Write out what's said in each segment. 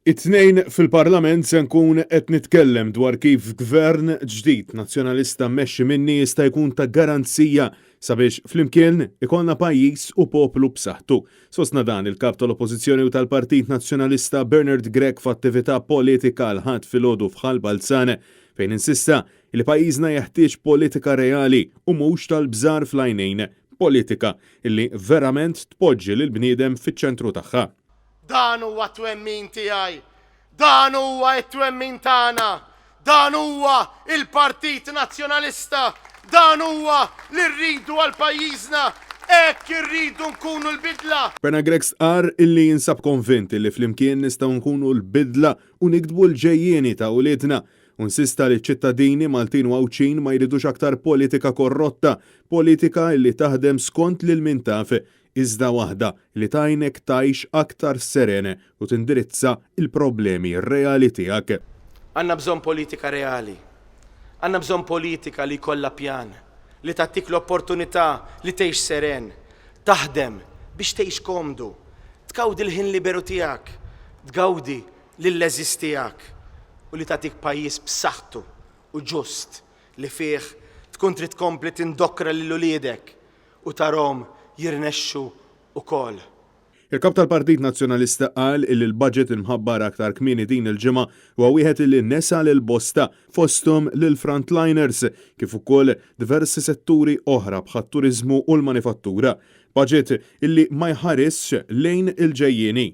It-tnejn fil-Parlament se nkun qed nitkellem dwar kif gvern ġdid nazzjonalista mmexxi minni jista' jkun ta' garanzija sabiex flimkien ikollna pajjiż u poplu b'saħħtu. Sostna dan il-kap tal-Oppożizzjoni u tal-Partit Nazzjonalista Bernard Grech f'attività politika l ħadd filgħodu f'Ħal Balzane fejn insista li pajjiżna jeħtieġ politika reali u mhux tal-bżar fl-għajnejn, politika illi verament tpoġġi lil bniedem fiċ-ċentru tagħha. Dan huwa twemmin tiegħi, dan huwa t-twemmin tagħna, dan huwa il-Partit Nazzjonalista, dan huwa li rridu għal pajjiżna, hekk irridu nkunu l-bidla. Bernard Grech qar illi jinsab konvinti li flimkien nistgħu nkunu l-bidla u nikdbu l-ġejjieni ta' uliedna. Insista li ċ-ċittadini Maltin u Għawċin ma jridux aktar politika korrotta, politika li taħdem skont lil min taf, iżda waħda li tajnek tgħix aktar serene u tindirizza il-problemi reali tiegħek. Għandna bżonn politika reali. Għandna bżonn politika li jkollha pjan, li tagħtik l-opportunità li tgħix seren, taħdem biex tgħix komdu, tgawdi l-ħin liberu tiegħek, tgawdi lill-leżis tiegħek u li tagħtik pajjiż b'saħħtu u ġust li fih tkun trid tkompli tindokra lil uliedek u tarhom jirnexxu ukoll. Il-kap tal-Partit Nazzjonalista qal li l-budget imħabbar aktar kmieni din il-ġimgħa huwa wieħed li nesa lil bosta fosthom lil frontliners kif ukoll diversi setturi oħra bħat-turiżmu u l-manifattura. Budget illi ma jħaresx lejn il-ġejjieni.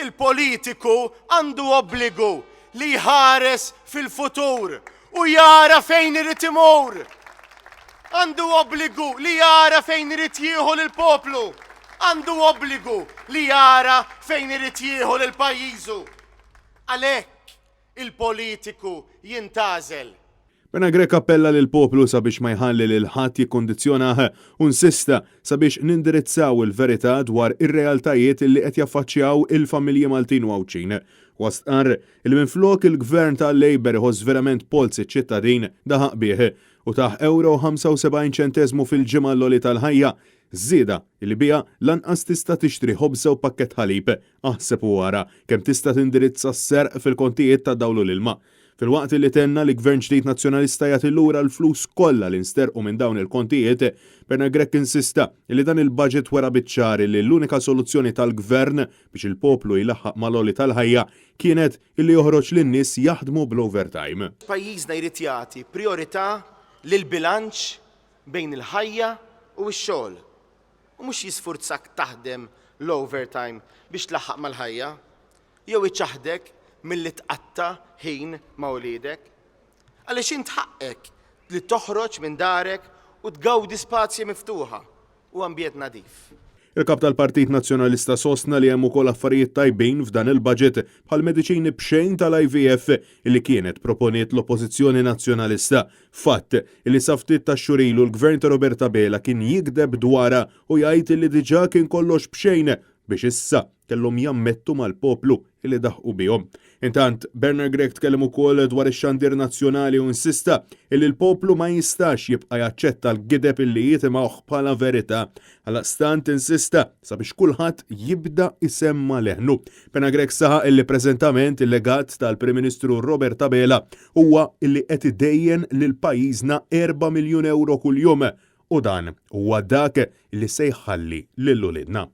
Il-politiku għandu obbligu li jħares fil-futur u jara fejn irid imur. Għandu obbligu li jara fejn irid jieħu lill-poplu. Għandu obbligu li jara fejn irid jieħu lil pajjiżu. Għalhekk il-politiku jintażel. Bernard Grech appella lil poplu sabiex ma jħalli lil ħadd jikkondizzjonah u insista sabiex nindirizzaw il-verità dwar ir-realtajiet li qed jaffaċċjaw il-familji Maltin u Għawċin. Wastqar il-minflok il-gvern tal-Labor iħoss verament polsi ċ-ċittadin daħaq bih u taħ €75 fil-ġimgħa l-għoli tal-ħajja, żieda li biha lanqas tista' tixtri ħobża u pakkett ħalib, aħseb wara kemm tista' tindirizza s-serq fil-kontijiet ta' dawlu l-ilma. Fil-waqt li tenna li gvern ġdid nazzjonalista jagħti lura l-flus kollha li nsterqu minn dawn il-kontijiet, Bernard Grech insista li dan il-budget wara biċ-ċar li l-unika soluzzjoni tal-gvern biex il-poplu jilaħħaq mal-għoli tal-ħajja kienet illi joħroġ lin-nies jaħdmu bl-overtime. Pajjiżna jrid jagħti priorità lil bilanċ bejn il-ħajja u x-xogħol. U mhux jisfurzak taħdem l-overtime biex tlaħħaq mal-ħajja, jew iċaħdek milli tqatta ħin ma' wliedek. Għaliex int ħaqqek li toħroġ minn darek u tgawdi spazji miftuħa u ambjent nadif. Il-kap tal-Partit Nazzjonalista sostna li hemm ukoll affarijiet tajbin f'dan il-budget bħal mediċini b'xejn tal-IVF li kienet proponiet l-Oppożizzjoni Nazzjonalista. Fatt li sa ftit ta' xurilu l-Gvern ta' Roberta Bela kien jikdeb dwarha u jgħid li diġà kien kollox b'xejn biex issa kellhom jammettu mal-poplu li daħqu bihom. Intant Bernard Grech tkellem ukoll dwar ix-xandir nazzjonali u insista li l-poplu ma jistax jibqa' jaċċetta l-gideb illi jitimgħu bħala verità. Għalaqstant insista sabiex kulħadd jibda isemma leħnu. Bernard Grech saħaq illi preżentament il-legat tal-Prim Ministru Roberta Bela huwa illi qed idejjen lil pajjiżna €4 miljun kuljum u dan huwa dak illi se jħalli lil uliedna.